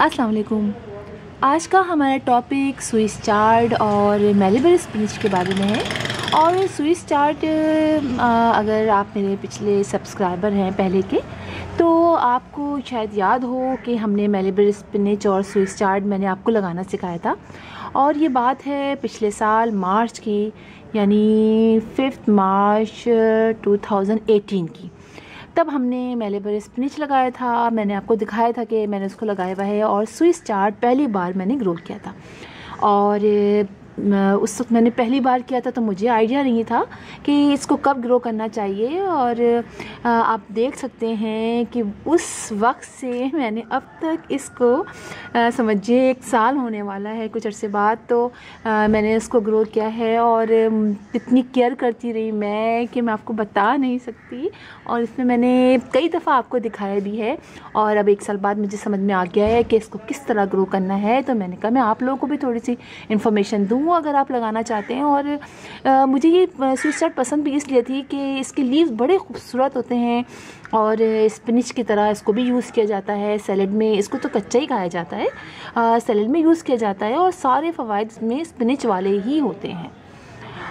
अस्सलाम वालेकुम। आज का हमारा टॉपिक स्विस चार्ट और मेलिबर स्पिनिच के बारे में है। और स्विस चार्ट अगर आप मेरे पिछले सब्सक्राइबर हैं पहले के, तो आपको शायद याद हो कि हमने मेलिबर स्पिनिच और स्विस चार्ट मैंने आपको लगाना सिखाया था। और ये बात है पिछले साल मार्च की, यानी 5 मार्च 2018 की। तब हमने मेलिबर स्पिनिच लगाया था। मैंने आपको दिखाया था कि मैंने उसको लगाया हुआ है और स्विस चार्ट पहली बार मैंने ग्रो किया था। और उस वक्त मैंने पहली बार किया था तो मुझे आइडिया नहीं था कि इसको कब ग्रो करना चाहिए। और आप देख सकते हैं कि उस वक्त से मैंने अब तक इसको समझिए 1 साल होने वाला है कुछ अरसे बाद, तो मैंने इसको ग्रो किया है। और इतनी केयर करती रही मैं कि मैं आपको बता नहीं सकती। और इसमें मैंने कई दफ़ा आपको दिखाया भी है। और अब 1 साल बाद मुझे समझ में आ गया है कि इसको किस तरह ग्रो करना है। तो मैंने कहा मैं आप लोगों को भी थोड़ी सी इन्फॉर्मेशन दूँ अगर आप लगाना चाहते हैं। और मुझे ये स्विस चार्ट पसंद भी इसलिए थी कि इसके लीव्स बड़े खूबसूरत होते हैं और स्पिनिच की तरह इसको भी यूज़ किया जाता है सैलेड में। इसको तो कच्चा ही खाया जाता है, सैलेड में यूज़ किया जाता है और सारे फ़वाइद में स्पिनिच वाले ही होते हैं।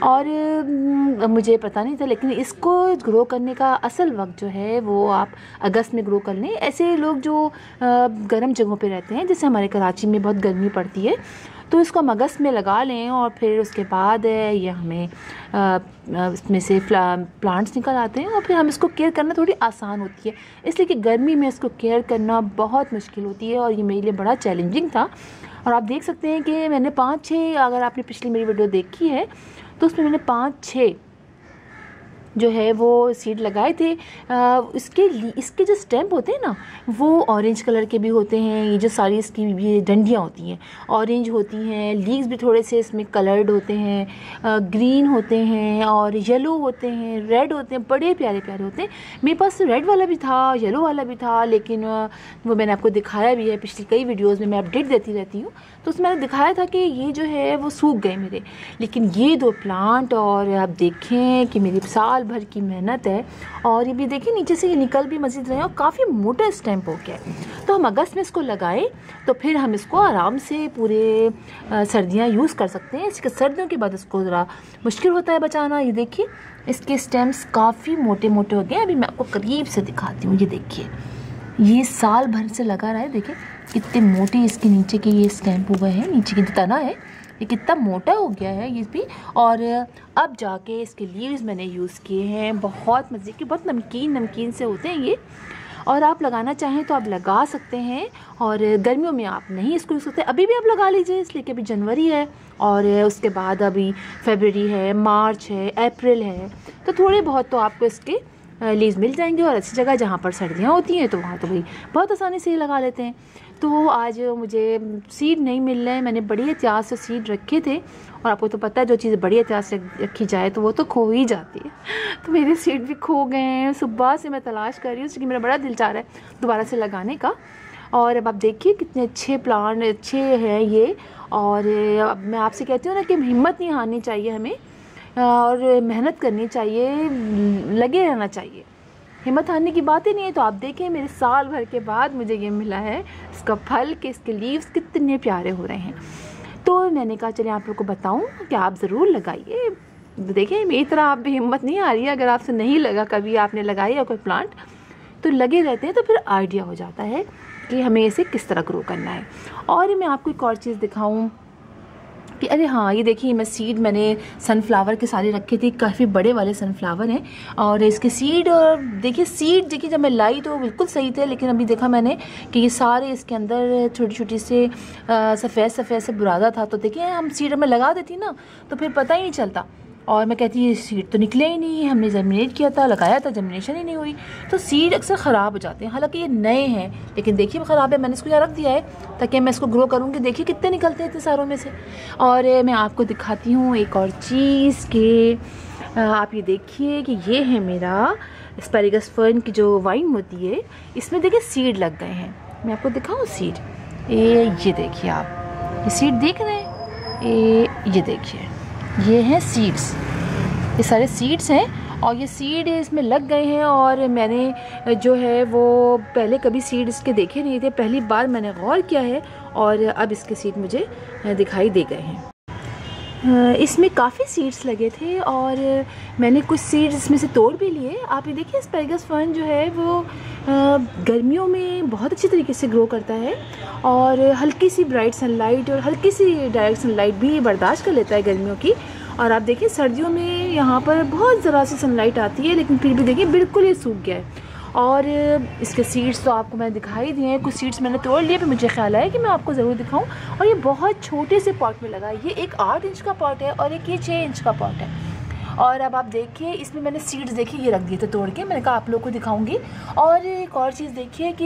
और मुझे पता नहीं था, लेकिन इसको ग्रो करने का असल वक्त जो है वो आप अगस्त में ग्रो कर लें। ऐसे लोग जो गर्म जगहों पे रहते हैं, जैसे हमारे कराची में बहुत गर्मी पड़ती है, तो इसको हम अगस्त में लगा लें। और फिर उसके बाद ये हमें इसमें से प्लांट्स निकल आते हैं और फिर हम इसको केयर करना थोड़ी आसान होती है, इसलिए कि गर्मी में इसको केयर करना बहुत मुश्किल होती है और ये मेरे लिए बड़ा चैलेंजिंग था। और आप देख सकते हैं कि मैंने 5-6, अगर आपने पिछली मेरी वीडियो देखी है तो उसमें मैंने 5-6 जो है वो सीड लगाए थे। इसके जो स्टेम्प होते हैं ना, वो ऑरेंज कलर के भी होते हैं। ये जो सारी इसकी ये डंडियाँ होती हैं ऑरेंज होती हैं। लीव्स भी थोड़े से इसमें कलर्ड होते हैं, ग्रीन होते हैं और येलो होते हैं, रेड होते हैं, बड़े प्यारे प्यारे होते हैं। मेरे पास रेड वाला भी था, येलो वाला भी था, लेकिन वो मैंने आपको दिखाया भी है पिछली कई वीडियोज़ में। मैं अपडेट देती रहती हूँ, तो उसमें मैंने दिखाया था कि ये जो है वो सूख गए मेरे। लेकिन ये 2 प्लांट, और आप देखें कि मेरी साल भर की मेहनत है। और ये भी देखिए नीचे से ये निकल भी मज़ीद रहे हैं और काफ़ी मोटा स्टेम्प हो गया है। तो हम अगस्त में इसको लगाएं तो फिर हम इसको आराम से पूरे सर्दियाँ यूज़ कर सकते हैं। इसके सर्दियों के बाद इसको ज़रा मुश्किल होता है बचाना। ये देखिए इसके स्टेम्स काफ़ी मोटे मोटे हो गए। अभी मैं आपको करीब से दिखाती हूँ। ये देखिए ये साल भर से लगा रहा है। देखिए कितने मोटे इसके नीचे के ये स्टेम्प हुए हैं, नीचे की तना है ये कितना मोटा हो गया है ये भी। और अब जाके इसके लीव्स मैंने यूज़ किए हैं, बहुत मज़े के, बहुत नमकीन से होते हैं ये। और आप लगाना चाहें तो आप लगा सकते हैं। और गर्मियों में आप नहीं इसको यूज़ करते, अभी भी आप लगा लीजिए, इसलिए कि अभी जनवरी है और उसके बाद अभी फरवरी है, मार्च है, अप्रैल है, तो थोड़े बहुत तो आपको इसके लीव्स मिल जाएंगे। और ऐसी जगह जहाँ पर सर्दियाँ होती हैं तो वहाँ तो भाई बहुत आसानी से ही लगा लेते हैं। तो आज मुझे सीड नहीं मिल रहे हैं। मैंने बड़ी एहतियात से सीड रखे थे, और आपको तो पता है जो चीज़ बड़ी एहतियात से रखी जाए तो वो तो खो ही जाती है। तो मेरे सीड भी खो गए हैं। सुबह से मैं तलाश कर रही हूँ, क्योंकि मेरा बड़ा दिल चाह रहा है दोबारा से लगाने का। और अब आप देखिए कितने अच्छे प्लांट अच्छे हैं ये। और अब मैं आपसे कहती हूँ ना कि हिम्मत नहीं हारनी चाहिए हमें, और मेहनत करनी चाहिए, लगे रहना चाहिए। हिम्मत हारने की बात ही नहीं है। तो आप देखें मेरे साल भर के बाद मुझे ये मिला है इसका फल, कि इसके लीव्स कितने प्यारे हो रहे हैं। तो मैंने कहा चलिए आप लोग को बताऊं कि आप ज़रूर लगाइए। देखें मेरी तरह आप भी हिम्मत नहीं आ रही है। अगर आपसे नहीं लगा, कभी आपने लगाई या कोई प्लांट, तो लगे रहते हैं तो फिर आइडिया हो जाता है कि हमें इसे किस तरह ग्रो करना है। और मैं आपको एक और चीज़ दिखाऊँ कि अरे हाँ, ये देखिए मैं सीड मैंने सनफ्लावर के सारे रखे थे, काफ़ी बड़े वाले सनफ्लावर हैं। और इसके सीड देखिए जब मैं लाई तो बिल्कुल सही थे, लेकिन अभी देखा मैंने कि ये सारे इसके अंदर छोटी छोटी से सफ़ेद से बुरादा था। तो देखिए हम सीड में लगा देती ना तो फिर पता ही नहीं चलता। और मैं कहती ये सीड तो निकले ही नहीं, हमने जर्मिनेट किया था, लगाया था, जर्मिनेशन ही नहीं हुई। तो सीड अक्सर ख़राब हो जाते हैं। हालांकि ये नए हैं, लेकिन देखिए ख़राब है, मैंने इसको यहाँ रख दिया है ताकि मैं इसको ग्रो करूँगी। देखिए कितने निकलते हैं इतने सारों में से। और मैं आपको दिखाती हूँ एक और चीज़ कि आप ये देखिए कि ये है मेरा एस्पैरागस फर्न की जो वाइन होती है, इसमें देखिए सीड लग गए हैं। मैं आपको दिखाऊँ सीड, ये देखिए आप, ये सीड देख रहे हैं, ये देखिए ये हैं सीड्स। ये सारे सीड्स हैं और ये सीड इसमें लग गए हैं और मैंने जो है वो पहले कभी सीड इसके देखे नहीं थे, पहली बार मैंने गौर किया है और अब इसके सीड मुझे दिखाई दे गए हैं। इसमें काफ़ी सीड्स लगे थे और मैंने कुछ सीड्स इसमें से तोड़ भी लिए। आप ये देखिए एस्पैरागस फर्न जो है वो गर्मियों में बहुत अच्छी तरीके से ग्रो करता है और हल्की सी ब्राइट सनलाइट और हल्की सी डायरेक्ट सनलाइट भी बर्दाश्त कर लेता है गर्मियों की। और आप देखिए सर्दियों में यहाँ पर बहुत ज़रा सी सनलाइट आती है, लेकिन फिर भी देखिए बिल्कुल ये सूख गया है। और इसके सीड्स तो आपको मैंने दिखाई दिए हैं, कुछ सीड्स मैंने तोड़ लिए, फिर मुझे ख्याल आया कि मैं आपको ज़रूर दिखाऊं। और ये बहुत छोटे से पॉट में लगा है, ये एक 8 इंच का पॉट है और एक ये 6 इंच का पॉट है। और अब आप देखिए इसमें मैंने सीड्स देखिए ये रख दिए थे तोड़ के, मैंने कहा आप लोग को दिखाऊंगी। और एक और चीज़ देखिए कि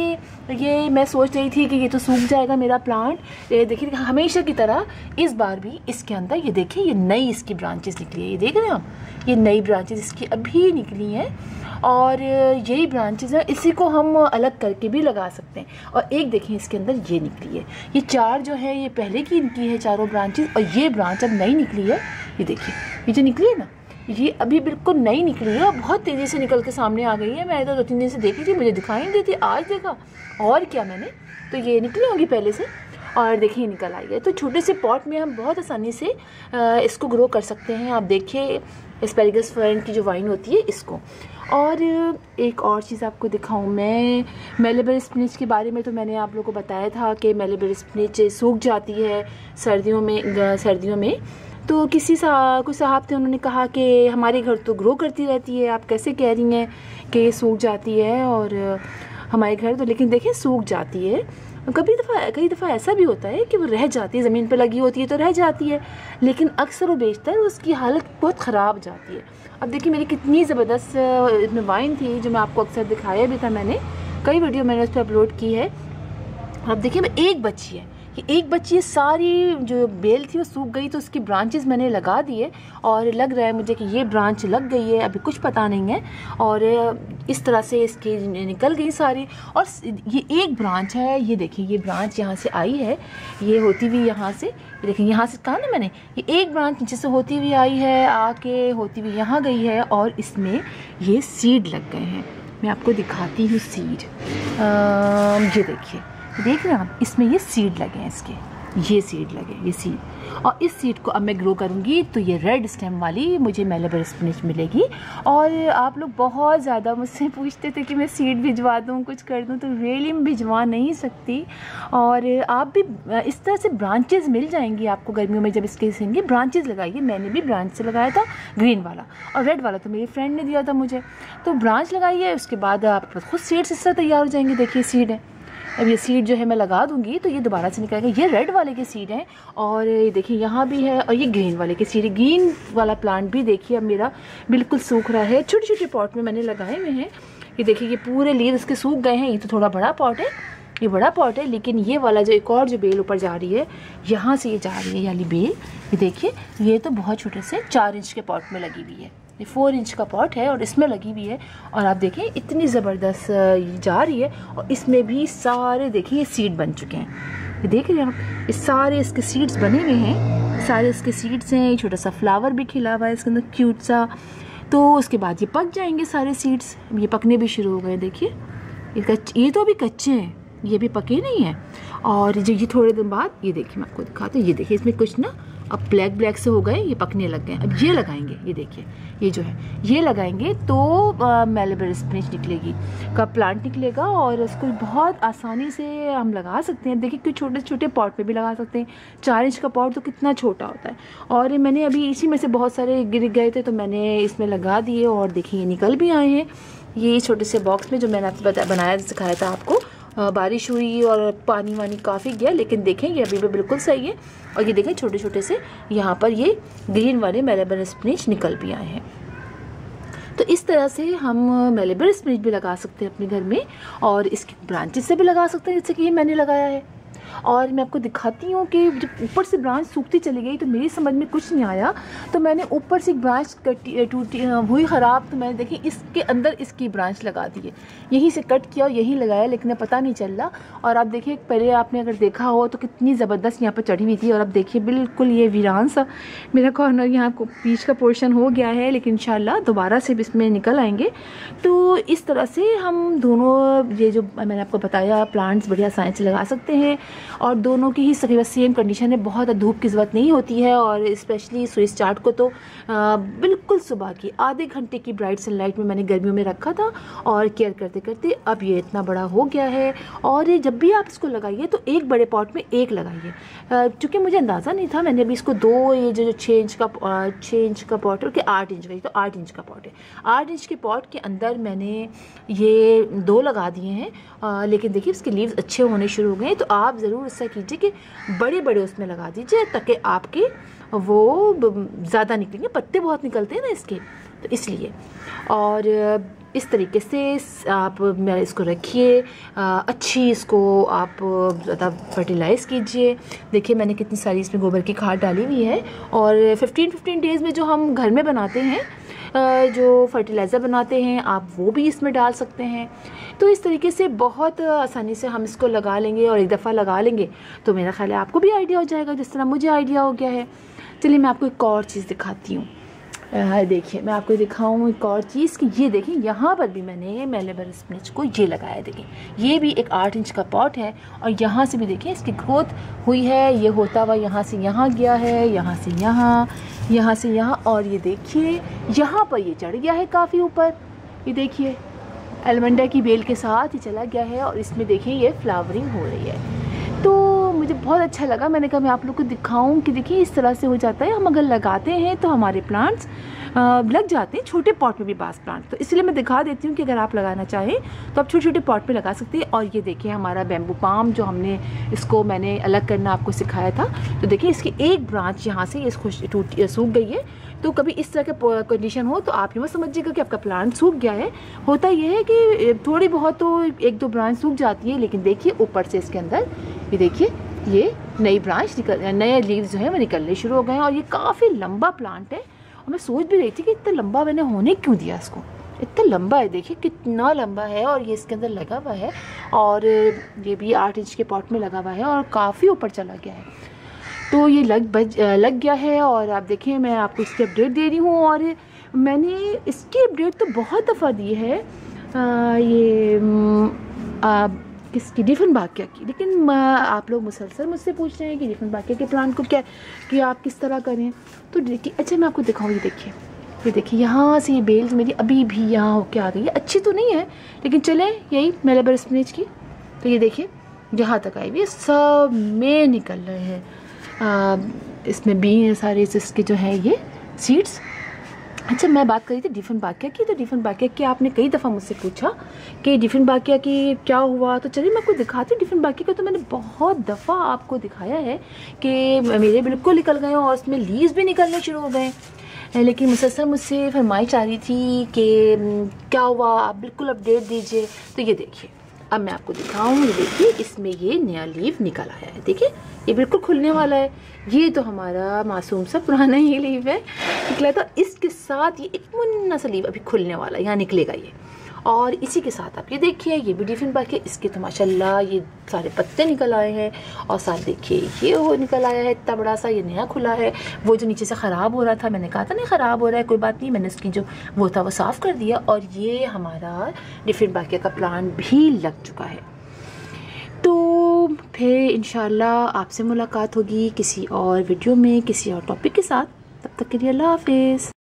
ये मैं सोच रही थी कि ये तो सूख जाएगा मेरा प्लांट, देखिए हमेशा की तरह इस बार भी इसके अंदर ये देखिए ये नई इसकी ब्रांचेस निकली है, ये देख रहे हैं आप, ये नई ब्रांचेस इसकी अभी निकली हैं। और यही ब्रांचेस हैं, इसी को हम अलग करके भी लगा सकते हैं। और एक देखिए इसके अंदर ये निकली है, ये 4 जो है ये पहले की इनकी है चारों ब्रांचेस, और ये ब्रांच अब नई निकली है। ये देखिए ये जो निकली है ना, ये अभी बिल्कुल नई निकली है और बहुत तेज़ी से निकल के सामने आ गई है। मैंने तो 2-3 दिन से देखी थी, मुझे दिखाई नहीं देती, आज देखा। और क्या मैंने तो ये निकली होगी पहले से, और देखिए निकल आई है। तो छोटे से पॉट में हम बहुत आसानी से इसको ग्रो कर सकते हैं। आप देखिए एस्पैरागस फर्न की जो वाइन होती है इसको। और एक और चीज़ आपको दिखाऊं मैं, मेलेबर स्पिनिच के बारे में तो मैंने आप लोगों को बताया था कि मेलेबर स्पिनिच सूख जाती है सर्दियों में। तो कुछ साहब थे, उन्होंने कहा कि हमारे घर तो ग्रो करती रहती है, आप कैसे कह रही हैं कि ये सूख जाती है, और हमारे घर तो लेकिन देखिए सूख जाती है। कई दफ़ा ऐसा भी होता है कि वो रह जाती है, ज़मीन पर लगी होती है तो रह जाती है, लेकिन अक्सर और बेशतर उसकी हालत बहुत ख़राब जाती है। अब देखिए मेरी कितनी ज़बरदस्त इसमें वाइन थी जो मैं आपको अक्सर दिखाया भी था, मैंने कई वीडियो मैंने उस पर अपलोड की है। अब देखिए एक बच्ची है, ये एक बच्ची सारी जो बेल थी वो सूख गई, तो उसकी ब्रांचेस मैंने लगा दिए और लग रहा है मुझे कि ये ब्रांच लग गई है, अभी कुछ पता नहीं है। और इस तरह से इसकी निकल गई सारी। और ये एक ब्रांच है, ये देखिए ये ब्रांच यहाँ से आई है, ये होती हुई यहाँ से, देखिए यहाँ से कहा ना मैंने, ये एक ब्रांच नीचे से होती हुई आई है, आके होती हुई यहाँ गई है, और इसमें ये सीड लग गए हैं। मैं आपको दिखाती हूँ सीड, ये देखिए, देख रहे हैं आप, इसमें ये सीड लगे हैं, इसके ये सीड लगे, ये सीड। और इस सीड को अब मैं ग्रो करूँगी तो ये रेड स्टेम वाली मुझे मेलेबर स्पिनिच मिलेगी। और आप लोग बहुत ज़्यादा मुझसे पूछते थे कि मैं सीड भिजवा दूँ, कुछ कर दूँ, तो रियली मैं भिजवा नहीं सकती। और आप भी इस तरह से ब्रांचेस मिल जाएंगी आपको गर्मियों में, जब इसके सेंगे ब्रांचेस लगाइए। मैंने भी ब्रांच से लगाया था ग्रीन वाला, और रेड वाला तो मेरी फ्रेंड ने दिया था मुझे। तो ब्रांच लगाइए, उसके बाद आप खुद सीड्स इस तरह तैयार हो जाएंगे। देखिए सीड है, अब ये सीड जो है मैं लगा दूंगी तो ये दोबारा से निकलेगा। ये रेड वाले के सीड हैं, और ये देखिए यहाँ भी है, और ये ग्रीन वाले के सीड है। ग्रीन वाला प्लांट भी देखिए अब मेरा बिल्कुल सूख रहा है, छोटे छोटे पॉट में मैंने लगाए हुए हैं। ये देखिए ये पूरे लीव इसके सूख गए हैं। ये तो थोड़ा बड़ा पॉट है, ये बड़ा पॉट है, लेकिन ये वाला जो एक और जो बेल ऊपर जा रही है, यहाँ से ये जा रही है यानी बेल, ये देखिए ये तो बहुत छोटे से 4 इंच के पॉट में लगी हुई है। ये 4 इंच का पॉट है और इसमें लगी हुई है, और आप देखें इतनी ज़बरदस्त जा रही है। और इसमें भी सारे देखिए सीड बन चुके हैं, ये देख रहे हैं आप, इस सारे इसके सीड्स बने हुए हैं, सारे इसके सीड्स हैं। छोटा सा फ्लावर भी खिला हुआ है इसके अंदर क्यूट सा। तो उसके बाद ये पक जाएंगे सारे सीड्स, ये पकने भी शुरू हो गए। देखिए ये तो अभी कच्चे हैं, ये भी पके नहीं हैं। और जो ये थोड़े दिन बाद, ये देखिए मैं आपको दिखाती हूँ, ये देखिए इसमें कुछ ना अब ब्लैक से हो गए, ये पकने लग गए। अब ये लगाएंगे, ये देखिए ये जो है ये लगाएंगे तो मेलेबर स्पिनिच निकलेगी, का प्लांट निकलेगा। और इसको बहुत आसानी से हम लगा सकते हैं। देखिए कुछ छोटे छोटे पॉट में भी लगा सकते हैं। 4 इंच का पॉट तो कितना छोटा होता है। और मैंने अभी इसी में से बहुत सारे गिर गए थे तो मैंने इसमें लगा दिए, और देखिए ये निकल भी आए हैं। ये छोटे से बॉक्स में जो मैंने आपको बनाया सिखाया था आपको, बारिश हुई और पानी वानी काफ़ी गया, लेकिन देखें ये अभी भी बिल्कुल सही है। और ये देखें छोटे छोटे से यहाँ पर ये ग्रीन वाले मेलेबर स्पिनिच निकल भी आए हैं। तो इस तरह से हम मेलेबर स्पिनिच भी लगा सकते हैं अपने घर में, और इसकी ब्रांचेस से भी लगा सकते हैं, जैसे कि ये मैंने लगाया है। और मैं आपको दिखाती हूँ कि जब ऊपर से ब्रांच सूखती चली गई तो मेरी समझ में कुछ नहीं आया, तो मैंने ऊपर से एक ब्रांच टूटी हुई ख़राब, तो मैंने देखी इसके अंदर इसकी ब्रांच लगा दी है, यहीं से कट किया और यहीं लगाया, लेकिन पता नहीं चल रहा। और आप देखिए पहले आपने अगर देखा हो तो कितनी ज़बरदस्त यहाँ पर चढ़ी हुई थी, और अब देखिए बिल्कुल ये वीरान सा मेरा कॉर्नर यहाँ को बीच का पोर्शन हो गया है, लेकिन इंशाल्लाह दोबारा से भी इसमें निकल आएंगे। तो इस तरह से हम दोनों ये जो मैंने आपको बताया प्लांट्स बढ़िया आसानी से लगा सकते हैं, और दोनों की ही तकरीबन सेम कंडीशन है, बहुत धूप की ज़रूरत नहीं होती है। और स्पेशली स्विस चार्ट को तो बिल्कुल सुबह की आधे घंटे की ब्राइट सनलाइट में मैंने गर्मियों में रखा था, और केयर करते करते अब ये इतना बड़ा हो गया है। और जब भी आप इसको लगाइए तो एक बड़े पॉट में एक लगाइए, क्योंकि मुझे अंदाज़ा नहीं था, मैंने अभी इसको दो ये जो 6 इंच का पॉट है कि 8 इंच का, तो 8 इंच का पॉट है, 8 इंच के पॉट के अंदर मैंने ये 2 लगा दिए हैं। लेकिन देखिए इसके लीव्स अच्छे होने शुरू हो गए, तो आप ज़रूर ऐसा कीजिए कि बड़े बड़े उसमें लगा दीजिए, ताकि आपके वो ज़्यादा निकलेंगे, पत्ते बहुत निकलते हैं ना इसके, तो इसलिए। और इस तरीके से आप इसको रखिए, अच्छी इसको आप ज़्यादा फर्टिलाइज़ कीजिए। देखिए मैंने कितनी सारी इसमें गोबर की खाद डाली हुई है, और 15 डेज़ में जो हम घर में बनाते हैं जो फर्टिलाइज़र बनाते हैं आप वो भी इसमें डाल सकते हैं। तो इस तरीके से बहुत आसानी से हम इसको लगा लेंगे, और एक दफ़ा लगा लेंगे तो मेरा ख्याल है आपको भी आइडिया हो जाएगा जिस तरह मुझे आइडिया हो गया है। चलिए मैं आपको एक और चीज़ दिखाती हूँ। देखिए मैं आपको दिखाऊँ एक और चीज़ कि ये देखिए यहाँ पर भी मैंने मेलेबर स्पिनच को ये लगाया। देखिए ये भी एक 8 इंच का पॉट है, और यहाँ से भी देखिए इसकी ग्रोथ हुई है, ये होता हुआ यहाँ से यहाँ गया है, यहाँ से यहाँ, यहाँ से यहाँ, और ये देखिए यहाँ पर ये चढ़ गया है काफ़ी ऊपर। ये देखिए एलमंडा की बेल के साथ ही चला गया है, और इसमें देखिए ये फ्लावरिंग हो रही है। तो मुझे बहुत अच्छा लगा, मैंने कहा मैं आप लोग को दिखाऊं कि देखिए इस तरह से हो जाता है। हम अगर लगाते हैं तो हमारे प्लांट्स लग जाते हैं, छोटे पॉट में भी बास प्लांट, तो इसलिए मैं दिखा देती हूँ कि अगर आप लगाना चाहें तो आप छोटे छोटे पॉट में लगा सकते हैं। और ये देखिए हमारा बैम्बू पाम जो हमने इसको मैंने अलग करना आपको सिखाया था, तो देखिए इसकी एक ब्रांच यहाँ से ये सूख गई है। तो कभी इस तरह का कंडीशन हो तो आप ये मत समझिएगा कि आपका प्लांट सूख गया है। होता यह है कि थोड़ी बहुत तो 1-2 ब्रांच सूख जाती है, लेकिन देखिए ऊपर से इसके अंदर ये देखिए ये नई ब्रांच नए लीव्स जो है वो निकलने शुरू हो गए हैं, और ये काफ़ी लंबा प्लांट है। और मैं सोच भी रही थी कि इतना लंबा मैंने होने क्यों दिया इसको, इतना लंबा है, देखिए कितना लंबा है, और ये इसके अंदर लगा हुआ है, और ये भी 8 इंच के पॉट में लगा हुआ है, और काफ़ी ऊपर चला गया है। तो ये लग गया है, और आप देखिए मैं आपको इसकी अपडेट दे रही हूँ, और मैंने इसकी अपडेट तो बहुत दफ़ा दी है किसकी, डिफनबाकिया की, लेकिन आप लोग मुसलसल मुझसे पूछ रहे हैं कि डिफनबाकिया के प्लांट को क्या कि आप किस तरह करें। तो देखिए अच्छा मैं आपको दिखाऊँ, ये देखिए यहाँ से ये बेल्स मेरी अभी भी यहाँ होके आ गई है, अच्छी तो नहीं है लेकिन चले यही मेलेबर स्पिनच की। तो ये देखिए यहाँ तक आई हुई है, सब में निकल रहे हैं, इसमें भी सारे इसके जो है ये सीड्स। अच्छा मैं बात करी थी डिफनबाकिया की, तो डिफनबाकिया की आपने कई दफ़ा मुझसे पूछा कि डिफनबाकिया की क्या हुआ, तो चलिए मैं आपको दिखाती हूँ। डिफनबाकिया का तो मैंने बहुत दफ़ा आपको दिखाया है कि मेरे बिल्कुल निकल गए और उसमें लीव्स भी निकलने शुरू हो गए, लेकिन मुसलसल मुझसे फरमाइश आ रही थी कि क्या हुआ, आप बिल्कुल अपडेट दीजिए। तो ये देखिए अब मैं आपको दिखाऊँ, ये देखिए इसमें ये नया लीव निकल आया है, देखिए ये बिल्कुल खुलने वाला है। ये तो हमारा मासूम सा पुराना ही लीव है निकला, तो इसके साथ ये एक मुन्ना सा लीव अभी खुलने वाला है, यहाँ निकलेगा ये। और इसी के साथ आप ये देखिए ये भी डिफनबाकिया, इसके तो माशाल्लाह ये सारे पत्ते निकल आए हैं, और साथ देखिए ये हो निकल आया है इतना बड़ा सा, ये नया खुला है। वो जो नीचे से ख़राब हो रहा था, मैंने कहा था नहीं ख़राब हो रहा है, कोई बात नहीं, मैंने उसकी जो वो था वो साफ़ कर दिया, और ये हमारा डिफनबाकिया का प्लांट भी लग चुका है। तो फिर इंशाल्लाह आपसे मुलाकात होगी किसी और वीडियो में किसी और टॉपिक के साथ, तब तक के लिए अल्लाह हाफिज़।